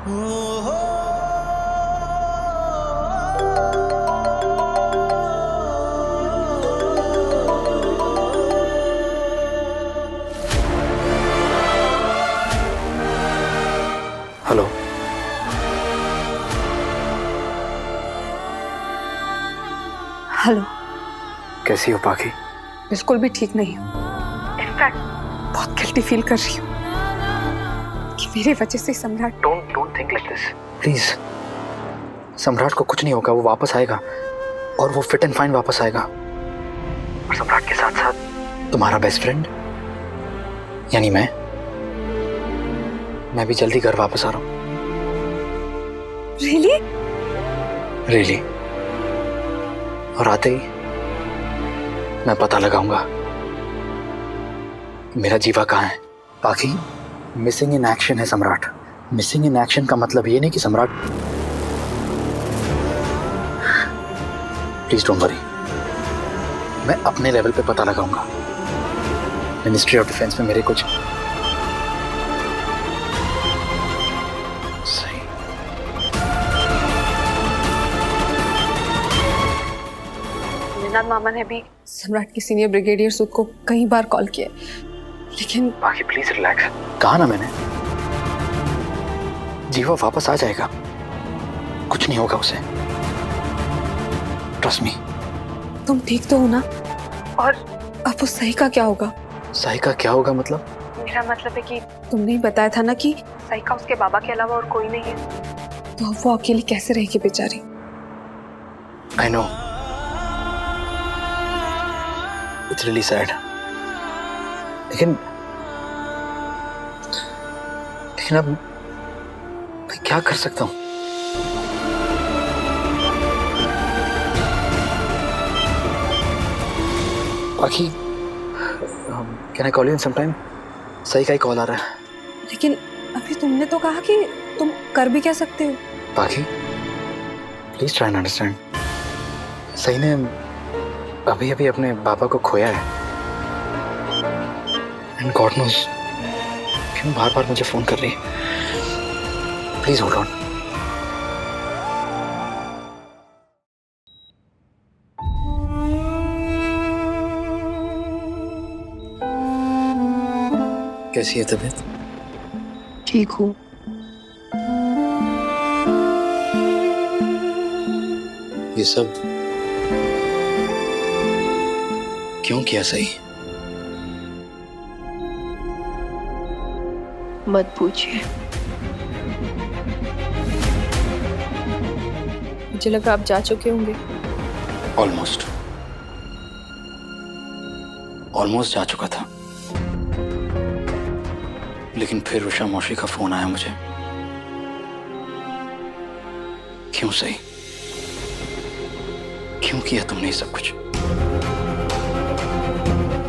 Hello. Hello. कैसी हो पाखी? बिल्कुल भी ठीक नहीं हूँ। इनफैक्ट बहुत गिल्टी फील कर रही हूँ कि मेरे वजह से सम्राट। Don't think like this please. सम्राट को कुछ नहीं होगा, वो वापस आएगा और वो फिट एंड फाइन वापस आएगा। और सम्राट के साथ साथ तुम्हारा बेस्ट फ्रेंड यानी मैं भी जल्दी घर वापस आ रहा हूँ। रियली और आते ही मैं पता लगाऊंगा कि मेरा जीवा कहाँ है। बाकी मिसिंग इन एक्शन है सम्राट। मिसिंग इन एक्शन का मतलब ये नहीं कि सम्राट। प्लीज डोंट वरी, मैं अपने लेवल पे पता लगाऊंगा। मिनिस्ट्री ऑफ डिफेंस में मेरे कुछ सही। निनाद मामा ने भी सम्राट की सीनियर ब्रिगेडियर सूद को कई बार कॉल किया, लेकिन बाकी प्लीज रिलैक्स। कहा ना मैंने, जीवा वापस आ जाएगा, कुछ नहीं होगा उसे। Trust me. तुम ठीक तो हो ना? और अब उस सही का क्या होगा? सही का क्या होगा मतलब? मेरा मतलब है कि तुमने ही बताया था ना कि सही का उसके बाबा के अलावा और कोई नहीं है, तो अब वो अकेली कैसे रहेगी बेचारी? I know, it's really sad, लेकिन अब मैं क्या कर सकता हूँ? बाकी can I call you in some time? सही का ही कॉल आ रहा है। लेकिन अभी तुमने तो कहा कि तुम कर भी क्या सकते हो। बाकी प्लीज ट्राई एंड अंडरस्टैंड। सही ने अभी अभी अपने बाबा को खोया है एंड गॉड नोस क्यों बार बार मुझे फोन कर रही है। Please hold on. कैसी है तबीयत? ठीक हूँ। ये सब क्यों किया सही? मत पूछिए। मुझे लगा आप जा चुके होंगे। ऑलमोस्ट जा चुका था, लेकिन फिर उषा मौसी का फोन आया मुझे। क्यों सही, क्यों किया तुमने ये सब कुछ?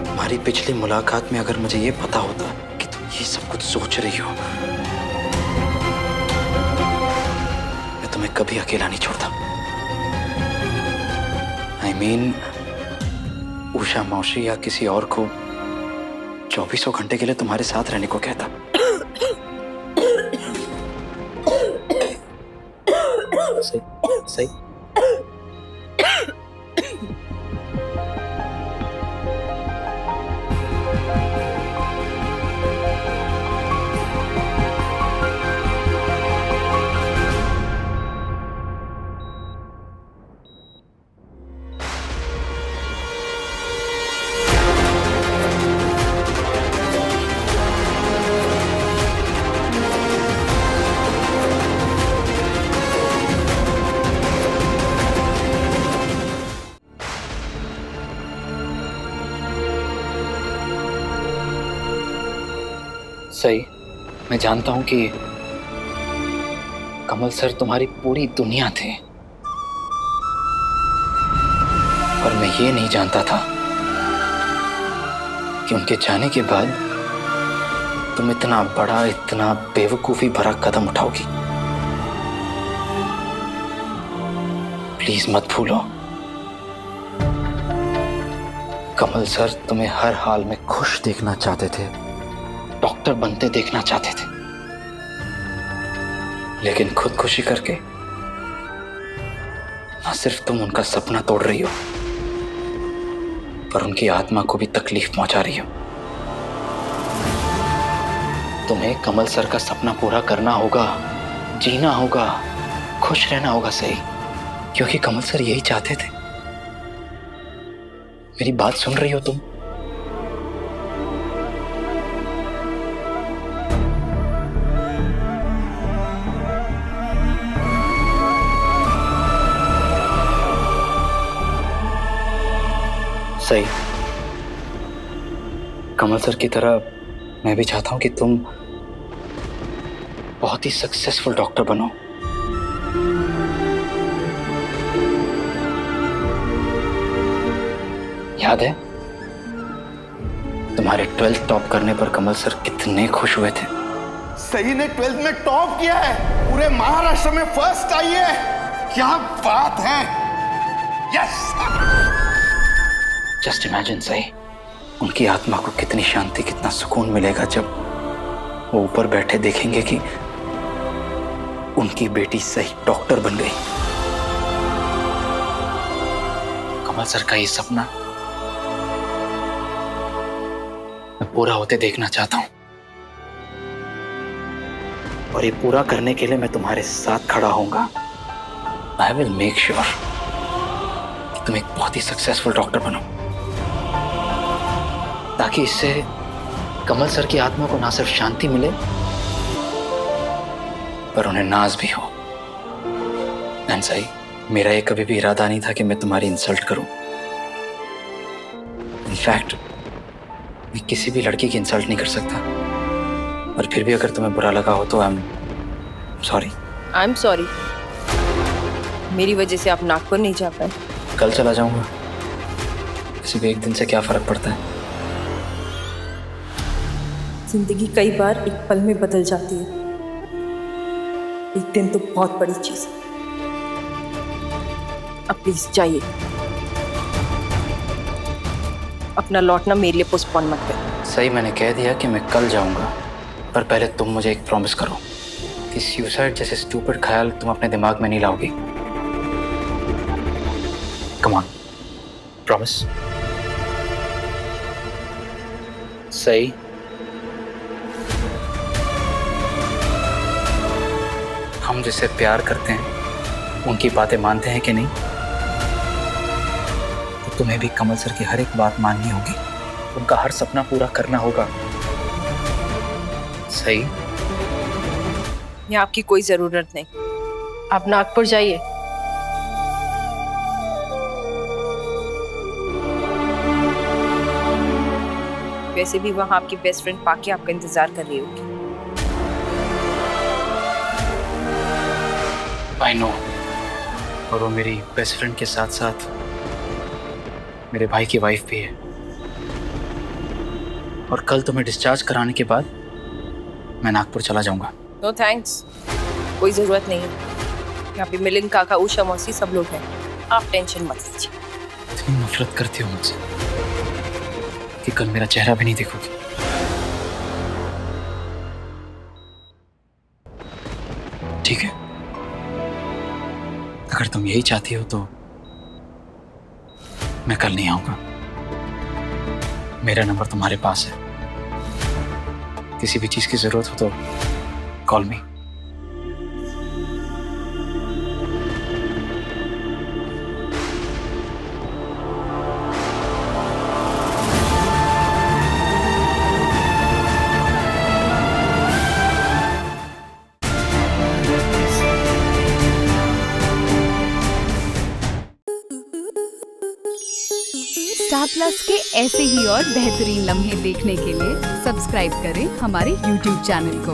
हमारी पिछली मुलाकात में अगर मुझे ये पता होता कि तुम ये सब कुछ सोच रही हो, मैं तुम्हें कभी अकेला नहीं छोड़ता। आई मीन उषा मौसी या किसी और को 24 घंटे के लिए तुम्हारे साथ रहने को कहता। सही सही। सही, मैं जानता हूं कि कमल सर तुम्हारी पूरी दुनिया थे, पर मैं ये नहीं जानता था कि उनके जाने के बाद तुम इतना बड़ा, इतना बेवकूफी भरा कदम उठाओगी। प्लीज मत भूलो, कमल सर तुम्हें हर हाल में खुश देखना चाहते थे, डॉक्टर बनते देखना चाहते थे। लेकिन खुदकुशी करके ना सिर्फ तुम उनका सपना तोड़ रही हो, पर उनकी आत्मा को भी तकलीफ पहुंचा रही हो। तुम्हें कमल सर का सपना पूरा करना होगा, जीना होगा, खुश रहना होगा, सही, क्योंकि कमल सर यही चाहते थे। मेरी बात सुन रही हो तुम? सही, कमल सर की तरह मैं भी चाहता हूं कि तुम बहुत ही सक्सेसफुल डॉक्टर बनो। याद है तुम्हारे 12th टॉप करने पर कमल सर कितने खुश हुए थे? सही ने 12th में टॉप किया है, पूरे महाराष्ट्र में फर्स्ट आई है। क्या बात है। यस। जस्ट इमेजिन सही, उनकी आत्मा को कितनी शांति, कितना सुकून मिलेगा जब वो ऊपर बैठे देखेंगे कि उनकी बेटी सही डॉक्टर बन गई। कमल सर का ये सपना मैं पूरा होते देखना चाहता हूं, और ये पूरा करने के लिए मैं तुम्हारे साथ खड़ा होऊंगा। आई विल मेक श्योर कि तुम एक बहुत ही सक्सेसफुल डॉक्टर बनो, ताकि इससे कमल सर की आत्मा को ना सिर्फ शांति मिले, पर उन्हें नाज भी हो। एंड सही, मेरा ये कभी भी इरादा नहीं था कि मैं तुम्हारी इंसल्ट करूं। इनफैक्ट मैं किसी भी लड़की की इंसल्ट नहीं कर सकता, और फिर भी अगर तुम्हें बुरा लगा हो तो I am sorry. I am sorry, मेरी वजह से आप नागपुर नहीं जा पाए। कल चला जाऊंगा, किसी भी एक दिन से क्या फर्क पड़ता है। जिंदगी कई बार एक पल में बदल जाती है, एक दिन तो बहुत बड़ी चीज है। अब प्लीज जाइए, अपना लौटना मेरे लिए पोस्टपोन मत करो। सही, मैंने कह दिया कि मैं कल जाऊंगा, पर पहले तुम मुझे एक प्रॉमिस करो कि सुसाइड जैसे स्टूपिड ख्याल तुम अपने दिमाग में नहीं लाओगी। Come on, promise. सही, हम जिसे प्यार करते हैं उनकी बातें मानते हैं कि नहीं? तो तुम्हें भी कमल सर की हर एक बात माननी होगी, उनका हर सपना पूरा करना होगा। सही? यहाँ आपकी कोई जरूरत नहीं, आप नागपुर जाइए। वैसे भी वहां आपकी बेस्ट फ्रेंड पाके आपका इंतजार कर रही होगी। आई नो, और वो मेरी बेस्ट फ्रेंड के साथ साथ मेरे भाई की वाइफ भी है। और कल तुम्हें डिस्चार्ज कराने के बाद मैं नागपुर चला जाऊंगा। नो थैंक्स, कोई जरूरत नहीं है। यहाँ पे मिलिंद काका, उषा मौसी सब लोग हैं, आप टेंशन मत लीजिए। इतनी नफरत करती हो मुझसे कि कल मेरा चेहरा भी नहीं देखोगी। ठीक है, अगर तुम यही चाहती हो तो मैं कल नहीं आऊंगा। मेरा नंबर तुम्हारे पास है, किसी भी चीज की जरूरत हो तो कॉल मी। स्टार प्लस के ऐसे ही और बेहतरीन लम्हे देखने के लिए सब्सक्राइब करें हमारे YouTube चैनल को।